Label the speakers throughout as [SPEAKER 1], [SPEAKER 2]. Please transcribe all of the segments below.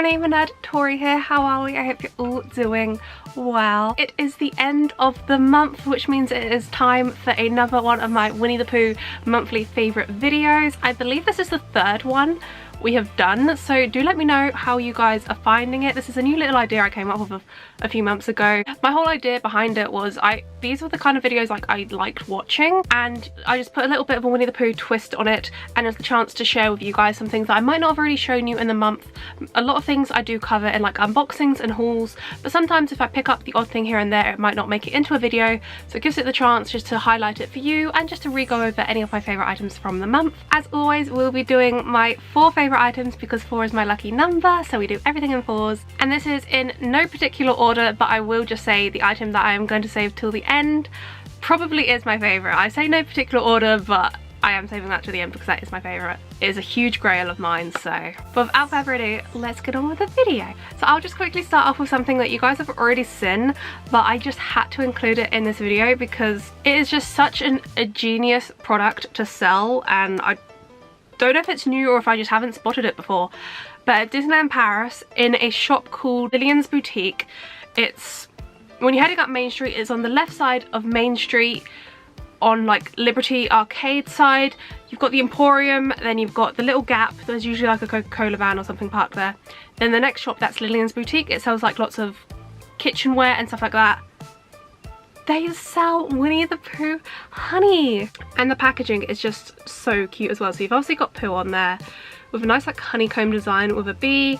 [SPEAKER 1] friendly nerd, Tori here. How are we? I hope you're all doing well. It is the end of the month, which means it is time for another one of my Winnie the Pooh monthly favourite videos. I believe this is the third one we have done, so do let me know how you guys are finding it. This is a new little idea I came up with a few months ago. My whole idea behind it was these were the kind of videos I liked watching, and I just put a little bit of a Winnie the Pooh twist on it, and it's a chance to share with you guys some things that I might not have already shown you in the month. A lot of things I do cover in like unboxings and hauls, but sometimes if I pick up the odd thing here and there, it might not make it into a video, so it gives it the chance just to highlight it for you and just to re-go over any of my favourite items from the month. As always, we'll be doing my 4 favourite items because 4 is my lucky number, so we do everything in 4s. And this is in no particular order, but I will just say the item that I am going to save till the end probably is my favourite. I say no particular order, but I am saving that to the end because that is my favourite. It is a huge grail of mine, so but without further ado, let's get on with the video. So I'll just quickly start off with something that you guys have already seen, but I just had to include it in this video because it is just such a genius product to sell, and I don't know if it's new or if I just haven't spotted it before, but at Disneyland Paris in a shop called Lillian's Boutique, it's when you're heading up Main Street, it's on the left side of Main Street on like Liberty Arcade side. You've got the Emporium, then you've got the little Gap, there's usually like a Coca-Cola van or something parked there. Then the next shop, that's Lillian's Boutique, it sells like lots of kitchenware and stuff like that. They sell Winnie the Pooh honey, and the packaging is just so cute as well. So you've obviously got Pooh on there with a nice like honeycomb design with a bee,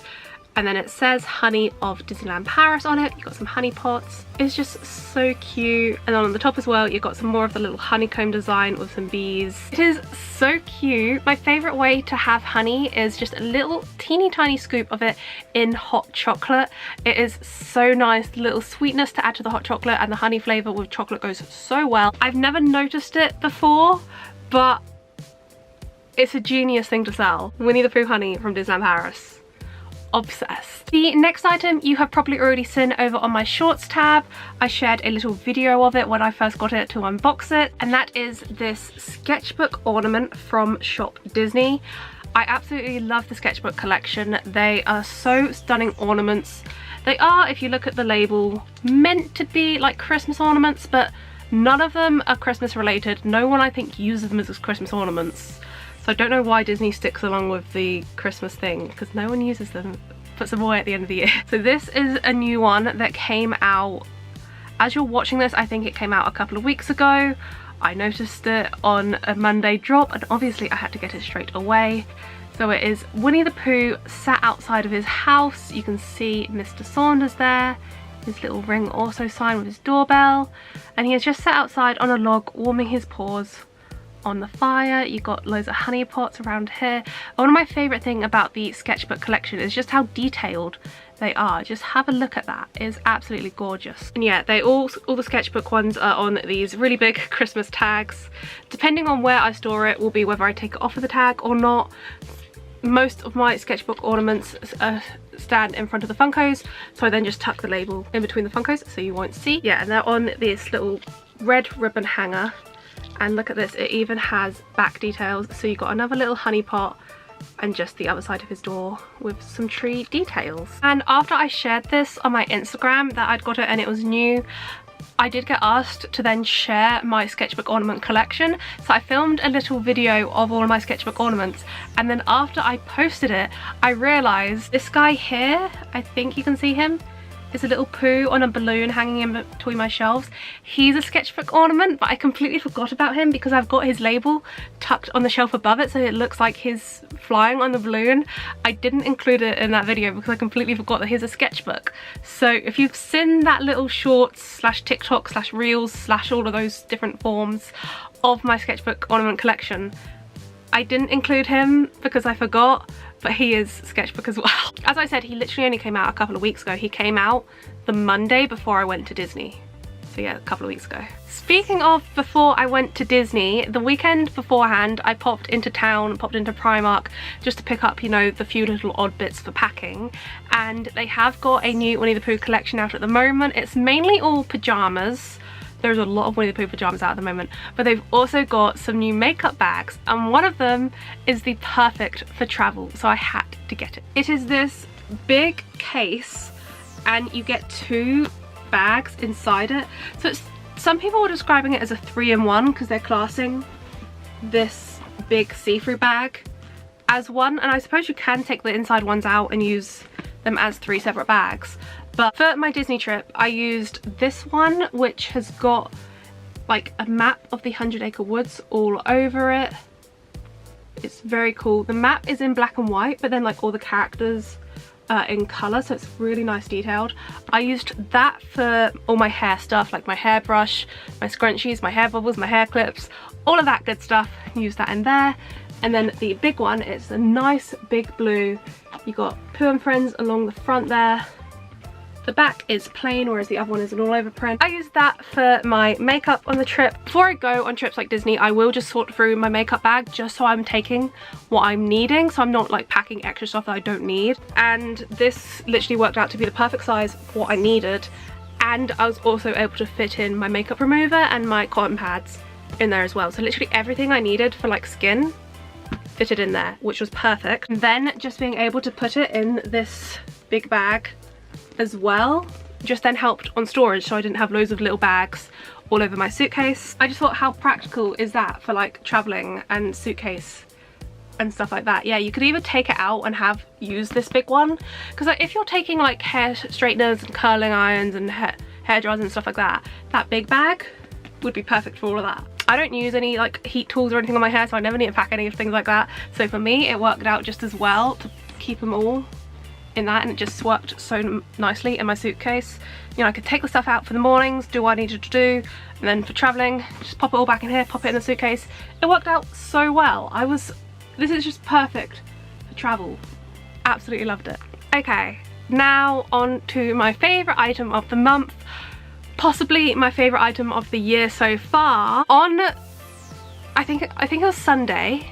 [SPEAKER 1] and then it says Honey of Disneyland Paris on it. You've got some honey pots. It's just so cute. And then on the top as well, you've got some more of the little honeycomb design with some bees. It is so cute. My favourite way to have honey is just a little teeny tiny scoop of it in hot chocolate. It is so nice. The little sweetness to add to the hot chocolate and the honey flavour with chocolate goes so well. I've never noticed it before, but it's a genius thing to sell. Winnie the Pooh honey from Disneyland Paris. Obsessed. The next item you have probably already seen over on my shorts tab. I shared a little video of it when I first got it to unbox it, and that is this sketchbook ornament from Shop Disney. I absolutely love the sketchbook collection. They are so stunning ornaments. They are, if you look at the label, meant to be like Christmas ornaments, but none of them are Christmas related. No one I think uses them as Christmas ornaments. So I don't know why Disney sticks along with the Christmas thing, because no one uses them, puts them away at the end of the year. So this is a new one that came out, as you're watching this, I think it came out a couple of weeks ago. I noticed it on a Monday drop, and obviously I had to get it straight away. So it is Winnie the Pooh sat outside of his house. You can see Mr. Saunders there, his little ring also signed with his doorbell, and he has just sat outside on a log warming his paws on the fire. You got loads of honey pots around here. One of my favourite thing about the sketchbook collection is just how detailed they are. Just have a look at that. It's absolutely gorgeous. And yeah, all the sketchbook ones are on these really big Christmas tags. Depending on where I store it will be whether I take it off of the tag or not. Most of my sketchbook ornaments stand in front of the Funkos, so I then just tuck the label in between the Funkos so you won't see. Yeah, and they're on this little red ribbon hanger. And look at this, it even has back details. So you've got another little honey pot and just the other side of his door with some tree details. And after I shared this on my Instagram that I'd got it and it was new, I did get asked to then share my sketchbook ornament collection. So I filmed a little video of all of my sketchbook ornaments, and then after I posted it, I realised this guy here, I think you can see him, is a little Pooh on a balloon hanging in between my shelves. He's a sketchbook ornament, but I completely forgot about him because I've got his label tucked on the shelf above it, so it looks like he's flying on the balloon. I didn't include it in that video because I completely forgot that he's a sketchbook. So if you've seen that little shorts slash TikTok slash reels slash all of those different forms of my sketchbook ornament collection, I didn't include him because I forgot, but he is sketchbook as well. As I said, he literally only came out a couple of weeks ago. He came out the Monday before I went to Disney. So yeah, a couple of weeks ago. Speaking of before I went to Disney, the weekend beforehand I popped into town, popped into Primark just to pick up, you know, the few little odd bits for packing. And they have got a new Winnie the Pooh collection out at the moment. It's mainly all pyjamas. There's a lot of Winnie the Pooh pyjamas out at the moment, but they've also got some new makeup bags, and one of them is the perfect for travel, so I had to get it. It is this big case and you get 2 bags inside it. So it's, some people are describing it as a 3-in-1 because they're classing this big see-through bag as one, and I suppose you can take the inside ones out and use them as 3 separate bags. But for my Disney trip I used this one, which has got like a map of the 100 Acre Woods all over it. It's very cool. The map is in black and white, but then like all the characters in colour, so it's really nice detailed. I used that for all my hair stuff, like my hairbrush, my scrunchies, my hair bubbles, my hair clips, all of that good stuff. Use that in there. And then the big one, it's a nice big blue. You got Pooh and Friends along the front there. The back is plain, whereas the other one is an all over print. I use that for my makeup on the trip. Before I go on trips like Disney, I will just sort through my makeup bag just so I'm taking what I'm needing, so I'm not like packing extra stuff that I don't need. And this literally worked out to be the perfect size for what I needed. And I was also able to fit in my makeup remover and my cotton pads in there as well. So literally everything I needed for like skin fitted in there, which was perfect. And then just being able to put it in this big bag as well just then helped on storage, so I didn't have loads of little bags all over my suitcase. I just thought, how practical is that for like traveling and suitcase and stuff like that. Yeah, you could either take it out and use this big one, because like if you're taking like hair straighteners and curling irons and hair dryers and stuff like that, that big bag would be perfect for all of that. I don't use any like heat tools or anything on my hair, so I never need to pack any of things like that. So for me it worked out just as well to keep them all in that, and it just worked so nicely in my suitcase. You know, I could take the stuff out for the mornings, do what I needed to do, and then for traveling, just pop it all back in here, pop it in the suitcase. It worked out so well. This is just perfect for travel. Absolutely loved it. Okay, now on to my favourite item of the month, possibly my favourite item of the year so far. On, I think it was Sunday,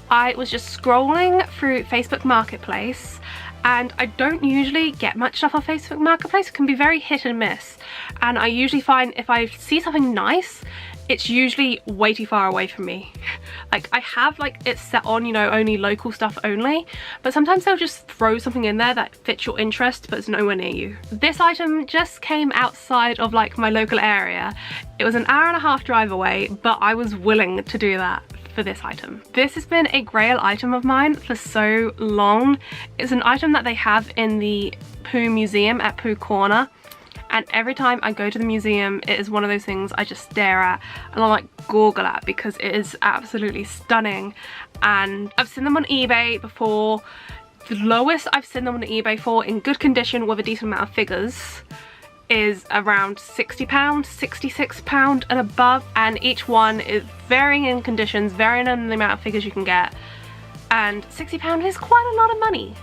[SPEAKER 1] I was just scrolling through Facebook Marketplace, and I don't usually get much stuff on Facebook Marketplace. It can be very hit and miss, and I usually find if I see something nice, it's usually way too far away from me. Like I have like it set on, you know, only local stuff only, but sometimes they'll just throw something in there that fits your interest but it's nowhere near you. This item just came outside of like my local area. It was an hour-and-a-half drive away, but I was willing to do that for this item. This has been a grail item of mine for so long. It's an item that they have in the Pooh Museum at Pooh Corner, and every time I go to the museum it is one of those things I just stare at and I like goggle at because it is absolutely stunning. And I've seen them on eBay before. The lowest I've seen them on eBay for in good condition with a decent amount of figures is around £60, £66 and above, and each one is varying in conditions, varying in the amount of figures you can get, and £60 is quite a lot of money.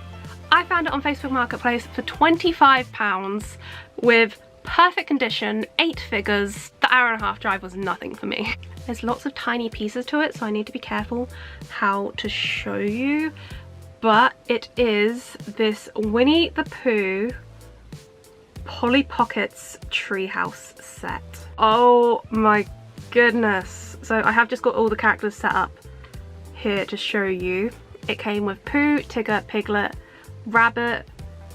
[SPEAKER 1] I found it on Facebook Marketplace for £25 with perfect condition, 8 figures. The hour-and-a-half drive was nothing for me. There's lots of tiny pieces to it, so I need to be careful how to show you, but it is this Winnie the Pooh Polly Pockets treehouse set. Oh my goodness. So I have just got all the characters set up here to show you. It came with Pooh, Tigger, Piglet, Rabbit,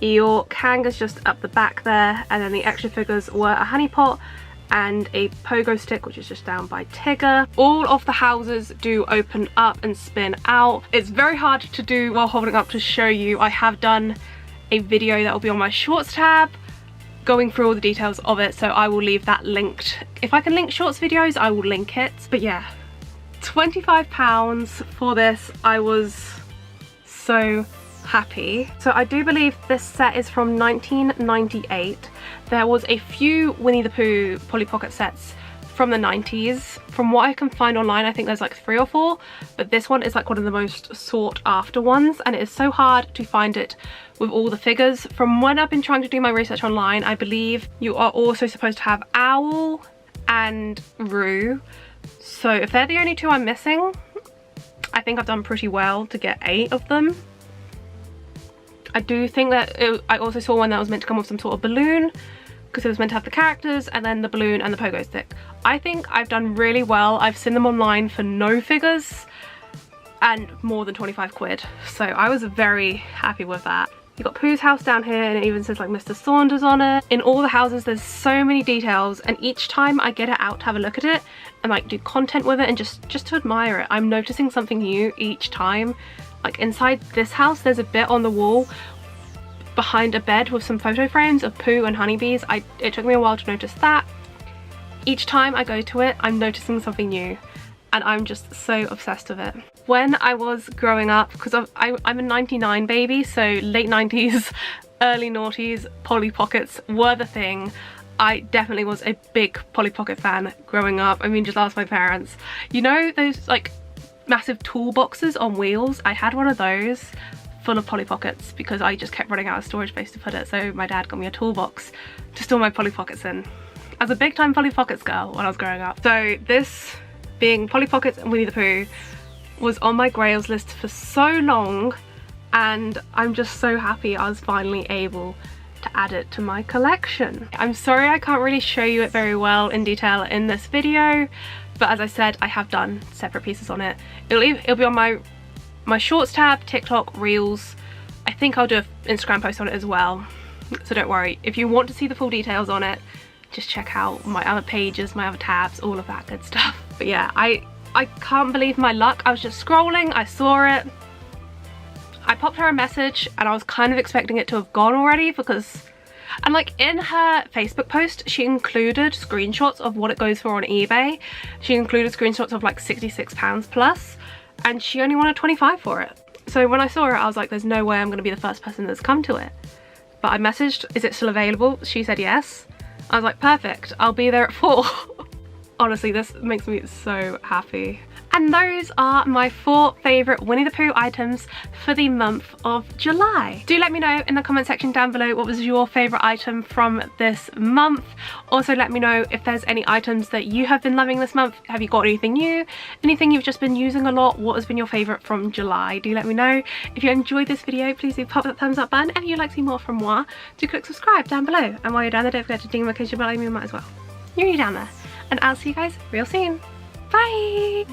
[SPEAKER 1] Eeyore, Kanga's just up the back there, and then the extra figures were a honey pot and a pogo stick, which is just down by Tigger. All of the houses do open up and spin out. It's very hard to do while holding up to show you. I have done a video that will be on my shorts tab going through all the details of it, so I will leave that linked. If I can link shorts videos, I will link it. But yeah, £25 for this. I was so happy. So I do believe this set is from 1998. There was a few Winnie the Pooh Polly Pocket sets from the 90s. From what I can find online, I think there's like 3 or 4, but this one is like one of the most sought after ones, and it is so hard to find it with all the figures. From when I've been trying to do my research online, I believe you are also supposed to have Owl and Roo. So if they're the only 2 I'm missing, I think I've done pretty well to get 8 of them. I do think that I also saw one that was meant to come with some sort of balloon, because it was meant to have the characters and then the balloon and the pogo stick. I think I've done really well. I've seen them online for no figures, and more than 25 quid. So I was very happy with that. You've got Pooh's house down here, and it even says like Mr. Saunders on it. In all the houses there's so many details, and each time I get it out to have a look at it and like do content with it and just to admire it, I'm noticing something new each time. Like inside this house there's a bit on the wall behind a bed with some photo frames of Pooh and honeybees. It took me a while to notice that. Each time I go to it I'm noticing something new, and I'm just so obsessed with it. When I was growing up, because I'm a 99 baby, so late 90s, early noughties, Polly Pockets were the thing. I definitely was a big Polly Pocket fan growing up. I mean, just ask my parents. You know those like massive toolboxes on wheels? I had one of those full of Polly Pockets because I just kept running out of storage space to put it, so my dad got me a toolbox to store my Polly Pockets in. I was a big time Polly Pockets girl when I was growing up. So this being Polly Pockets and Winnie the Pooh was on my grails list for so long, and I'm just so happy I was finally able to add it to my collection. I'm sorry I can't really show you it very well in detail in this video, but as I said, I have done separate pieces on it. It'll be on my shorts tab, TikTok, Reels. I think I'll do an Instagram post on it as well, so don't worry. If you want to see the full details on it, just check out my other pages, my other tabs, all of that good stuff. But yeah, I can't believe my luck. I was just scrolling, I saw it, I popped her a message, and I was kind of expecting it to have gone already because, and like in her Facebook post she included screenshots of what it goes for on eBay. She included screenshots of like £66 plus, and she only wanted 25 for it. So when I saw it I was like, there's no way I'm going to be the first person that's come to it. But I messaged, is it still available? She said yes. I was like, perfect, I'll be there at 4. Honestly, this makes me so happy. And those are my 4 favourite Winnie the Pooh items for the month of July. Do let me know in the comment section down below what was your favourite item from this month. Also let me know if there's any items that you have been loving this month. Have you got anything new? Anything you've just been using a lot? What has been your favourite from July? Do let me know. If you enjoyed this video, please do pop that thumbs up button. And if you'd like to see more from moi, do click subscribe down below. And while you're down there, don't forget to ding the notification bell, you might as well. You're new down there. And I'll see you guys real soon. Bye!